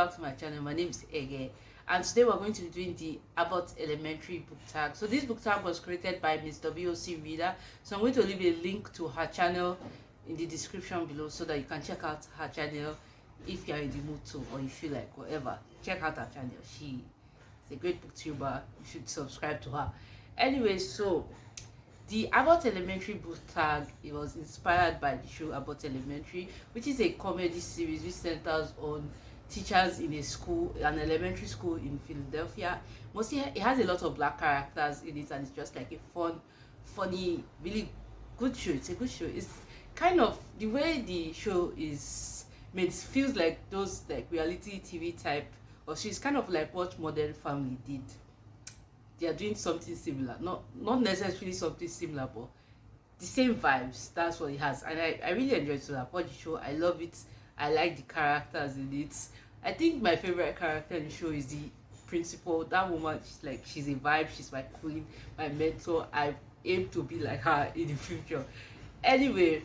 back to my channel. My name is Ege, and today we're going to be doing the Abbott Elementary book tag. So this book tag was created by Miss WOC Reader, so I'm going to leave a link to her channel in the description below so that you can check out her channel if you're in the mood to, or you feel like whatever. Check out her channel. She is a great booktuber. You should subscribe to her. Anyway, so the Abbott Elementary book tag, it was inspired by the show Abbott Elementary, which is a comedy series which centers on teachers in a school, an elementary school in Philadelphia. Mostly it has a lot of black characters in it, and it's just like a funny, really good show. It's a good show. It's kind of the way the show is made, feels like those like reality TV type of show. It's kind of like what Modern Family did. They are doing something similar, not necessarily something similar, but the same vibes. That's what it has, and I really enjoyed it. So I watched the show. I love it. I like the characters in it. I think my favorite character in the show is the principal. That woman, she's a vibe. She's my queen, my mentor. I aim to be like her in the future. Anyway,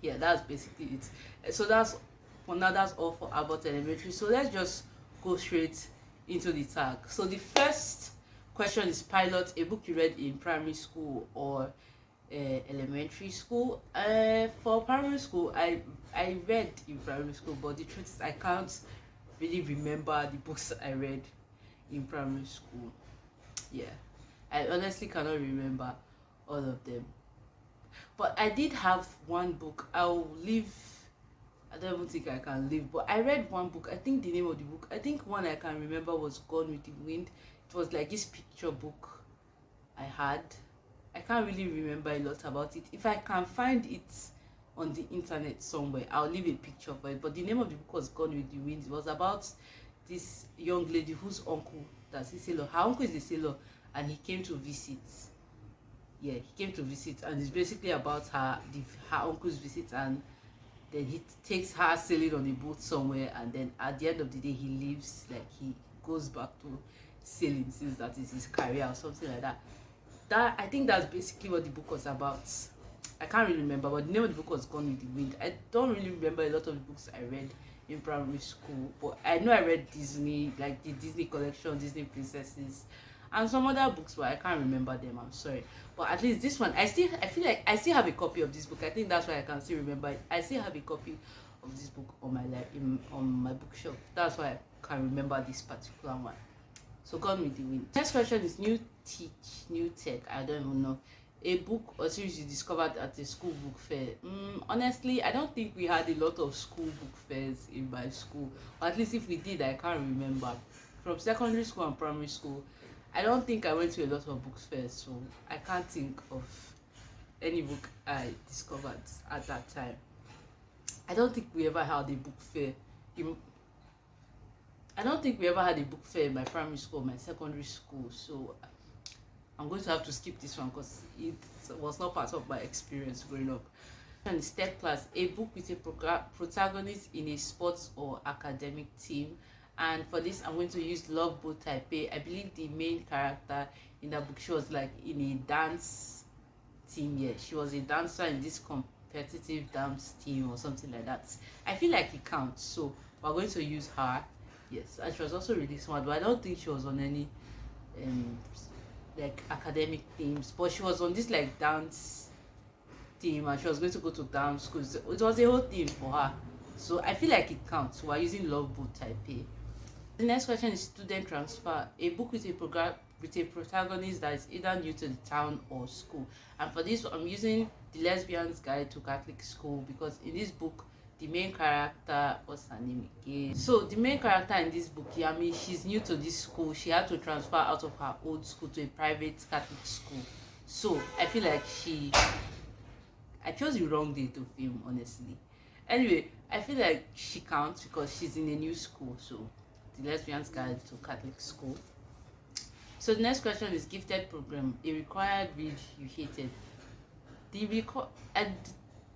yeah, that's basically it. So that's for now. That's all for Abbott Elementary. So let's just go straight into the tag. So the first question is pilot, a book you read in primary school or elementary school. For primary school, I read in primary school, but the truth is I can't really remember the books I read in primary school. Yeah, I honestly cannot remember all of them, but I did have one book. I don't even think I can leave, but I read one book. I think the name of the book, I think one I can remember was Gone with the Wind. It was like this picture book I had. I can't really remember a lot about it. If I can find it on the internet somewhere, I'll leave a picture for it. But the name of the book was Gone with the Wind. It was about this young lady whose uncle, that's a sailor. Her uncle is a sailor, and he came to visit. Yeah, he came to visit, and it's basically about her uncle's visit, and then he takes her sailing on a boat somewhere, and then at the end of the day he leaves, like he goes back to sailing since that is his career or something like that. I think that's basically what the book was about. I can't really remember, but the name of the book was Gone with the Wind. I don't really remember a lot of the books I read in primary school, but I know I read Disney, like the Disney collection, Disney princesses, and some other books, but I can't remember them. I'm sorry, but at least this one, I feel like I still have a copy of this book. I think that's why I can still remember it. I still have a copy of this book on on my bookshelf. That's why I can remember this particular one. So Gone with the Wind. Next question is new tech. I don't even know. A book or series you discovered at a school book fair. Honestly, I don't think we had a lot of school book fairs in my school. Or at least if we did, I can't remember. From secondary school and primary school, I don't think I went to a lot of book fairs, so I can't think of any book I discovered at that time. I don't think we ever had a book fair. I don't think we ever had a book fair in my primary school or my secondary school, so I'm going to have to skip this one because it was not part of my experience growing up. And step class, a book with a protagonist in a sports or academic team. And for this, I'm going to use Love Boat Taipei. I believe the main character in that book, she was like in a dance team. Yeah, she was a dancer in this competitive dance team or something like that. I feel like it counts, so we're going to use her. Yes, and she was also really smart, but I don't think she was on any like academic themes, but she was on this like dance team, and she was going to go to dance school. It was a whole thing for her, so I feel like it counts. So we're using Love Boat Taipei. The next question is student transfer, a book with a protagonist that is either new to the town or school. And for this, I'm using The Lesbian's Guide to Catholic School, because in this book the main character, what's her name again? So the main character in this book, Yami, she's new to this school. She had to transfer out of her old school to a private Catholic school. So I feel like I chose the wrong day to film, honestly. Anyway, I feel like she counts because she's in a new school. So The Lesbian's Guide to Catholic School. So the next question is gifted program, a required read you hated. I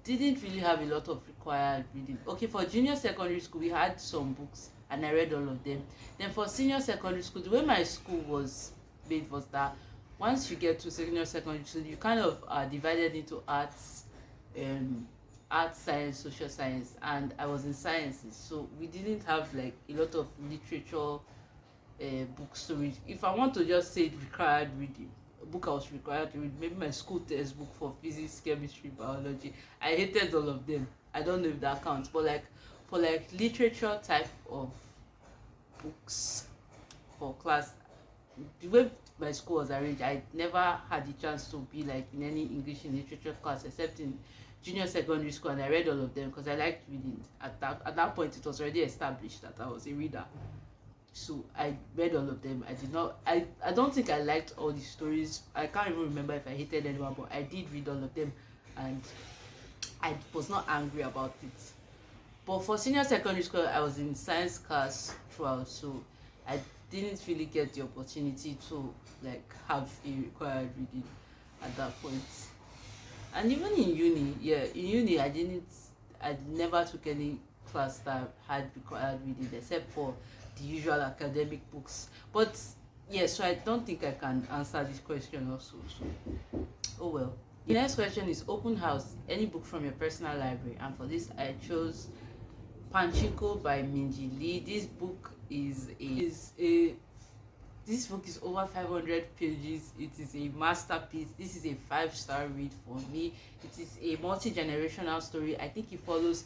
didn't really have a lot of required reading. Okay, for junior secondary school we had some books and I read all of them. Then for senior secondary school, the way my school was made was that once you get to senior secondary school, you kind of are divided into arts, art, science, social science, and I was in sciences, so we didn't have like a lot of literature books to read. If I want to just say required reading, a book I was required to read, maybe my school textbook for physics, chemistry, biology. I hated all of them. I don't know if that counts, but like for like literature type of books for class, the way my school was arranged, I never had the chance to be like in any English and literature class except in junior secondary school, and I read all of them because I liked reading. At that point, it was already established that I was a reader, so I read all of them. I did not. I don't think I liked all the stories. I can't even remember if I hated anyone, but I did read all of them, and I was not angry about it. But for senior secondary school, I was in science class throughout, so I didn't really get the opportunity to like have a required reading at that point. And even in uni, yeah, in uni I never took any class that had required reading except for the usual academic books. But yeah, so I don't think I can answer this question also. So oh well. The next question is open house. Any book from your personal library? And for this, I chose Panchiko by Minji Lee. This book is over 500 pages. It is a masterpiece. This is a 5-star read for me. It is a multi-generational story. I think it follows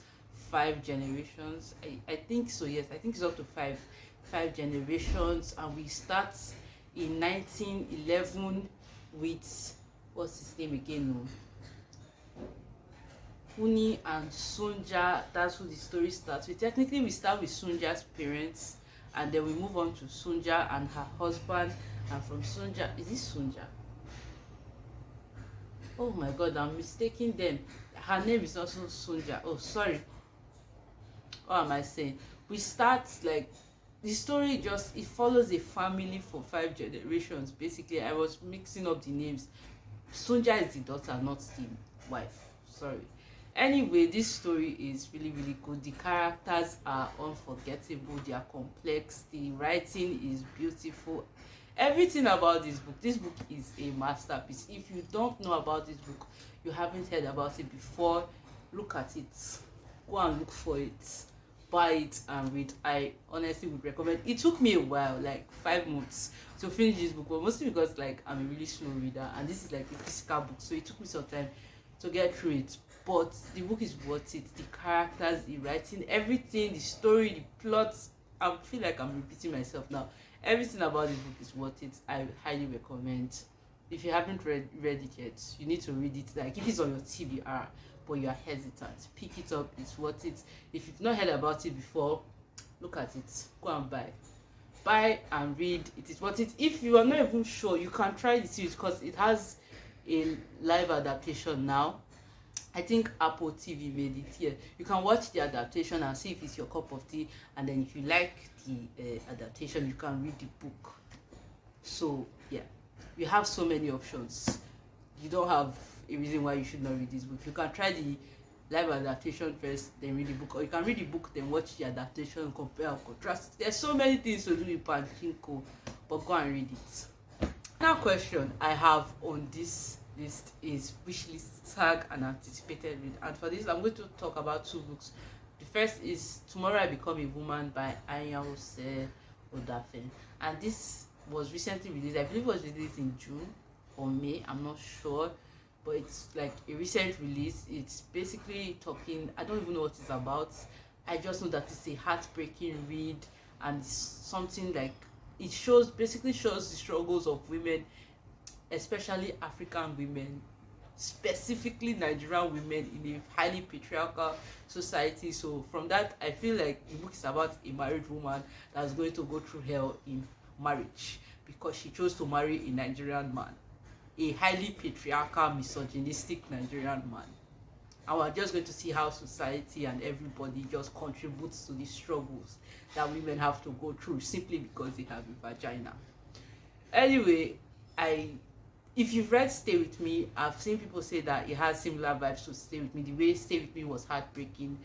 5 generations. I think so, yes. I think it's up to five generations. And we start in 1911 with, what's his name again? No? Huni and Sunja. That's who the story starts with. Technically, we start with Sunja's parents, and then we move on to Sunja and her husband, and from Sunja, is this Sunja? Oh my god, I'm mistaking them. Her name is also Sunja. Oh, sorry. What am I saying? We start like the story it follows a family for 5 generations. Basically, I was mixing up the names. Sunja is the daughter, not the wife. Sorry. Anyway, this story is really good. The characters are unforgettable. They are complex. The writing is beautiful. Everything about this book is a masterpiece. If you don't know about this book, you haven't heard about it before, look at it. Go and look for it, buy it and read. I honestly would recommend. It took me a while, like 5 months to finish this book, but mostly because like I'm a really slow reader and this is like a physical book, so it took me some time to get through it. But the book is worth it. The characters, the writing, everything, the story, the plot. I feel like I'm repeating myself now. Everything about this book is worth it. I highly recommend. If you haven't read it yet, you need to read it. Like if it's on your TBR but you are hesitant, pick it up. It's worth it. If you've not heard about it before, look at it. Go and buy and read. It is worth it. If you are not even sure, you can try the series because it has a live adaptation now. I think Apple TV made it. Here you can watch the adaptation and see if it's your cup of tea, and then if you like the adaptation, you can read the book. So yeah, you have so many options. You don't have a reason why you should not read this book. You can try the live adaptation first, then read the book, or you can read the book then watch the adaptation, compare and contrast. There's so many things to do with Panchiko, but go and read it. Now question I have on this list is Wishlist, tag and anticipated read, and for this I'm going to talk about 2 books. The first is Tomorrow I Become a Woman by OrhueEghosasere, and this was recently released. I believe it was released in June or May, I'm not sure, but it's like a recent release. It's basically talking, I don't even know what it's about. I just know that it's a heartbreaking read, and it's something like it basically shows the struggles of women, especially African women, specifically Nigerian women in a highly patriarchal society. So from that, I feel like the book is about a married woman that's going to go through hell in marriage because she chose to marry a Nigerian man, a highly patriarchal, misogynistic Nigerian man. And we're just going to see how society and everybody just contributes to the struggles that women have to go through simply because they have a vagina. Anyway, if you've read Stay With Me, I've seen people say that it has similar vibes to Stay With Me. The way Stay With Me was heartbreaking,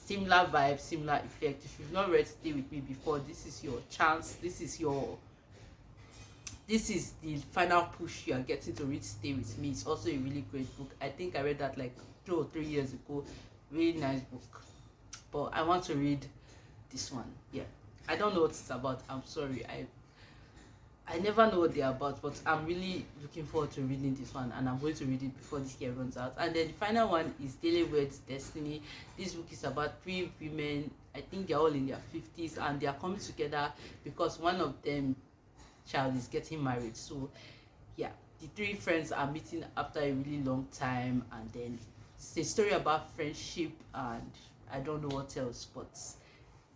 similar vibes, similar effect. If you've not read Stay With Me before, this is your chance. This is your this is the final push you are getting to read Stay With Me. It's also a really great book. I think I read that like 2 or 3 years ago. Really nice book. But I want to read this one. Yeah. I don't know what it's about. I'm sorry. I never know what they're about, but I'm really looking forward to reading this one, and I'm going to read it before this year runs out. And then the final one is Daily Words Destiny. This book is about 3 women. I think they're all in their 50s, and they are coming together because one of them child is getting married. So yeah, the 3 friends are meeting after a really long time, and then it's a story about friendship, and I don't know what else, but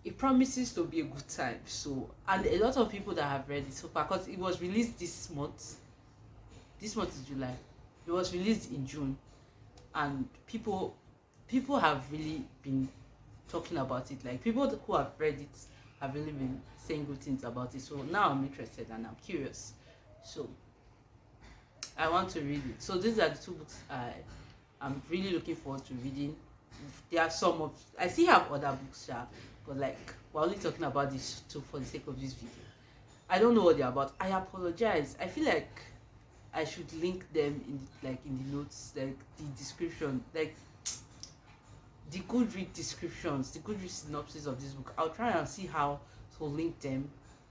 it promises to be a good time. So, and a lot of people that have read it so far, because it was released this month is July, it was released in June, and people have really been talking about it. Like, people who have read it have really been saying good things about it. So now I'm interested and I'm curious, so I want to read it. So these are the 2 books I'm really looking forward to reading. There are some of, I still have other books, but like, we're only talking about these 2 for the sake of this video. I don't know what they're about. I apologize. I feel like I should link them in the notes, like the description, like the Goodreads descriptions, the Goodreads synopsis of this book. I'll try and see how to link them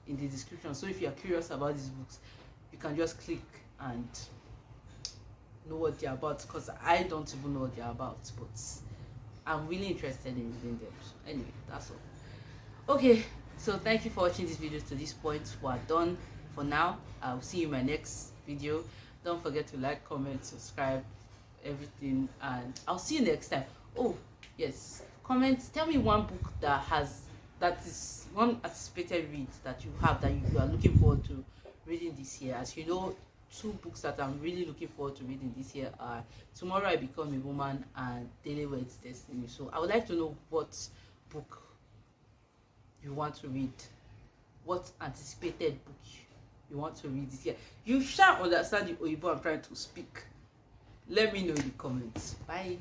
in the description. So if you're curious about these books, you can just click and know what they're about, because I don't even know what they're about, but I'm really interested in reading them. So anyway, that's all. Okay, so thank you for watching this video to this point. We're done for now. I'll see you in my next video. Don't forget to like, comment, subscribe, everything, and I'll see you next time. Oh yes, comment, tell me one book that is one anticipated read that you have, that you are looking forward to reading this year. As you know, 2 books that I'm really looking forward to reading this year are Tomorrow I Become a Woman and Daily Words Destiny. So I would like to know what book you want to read, what anticipated book you want to read this year. You shall understand the Oyibo I'm trying to speak. Let me know in the comments. Bye.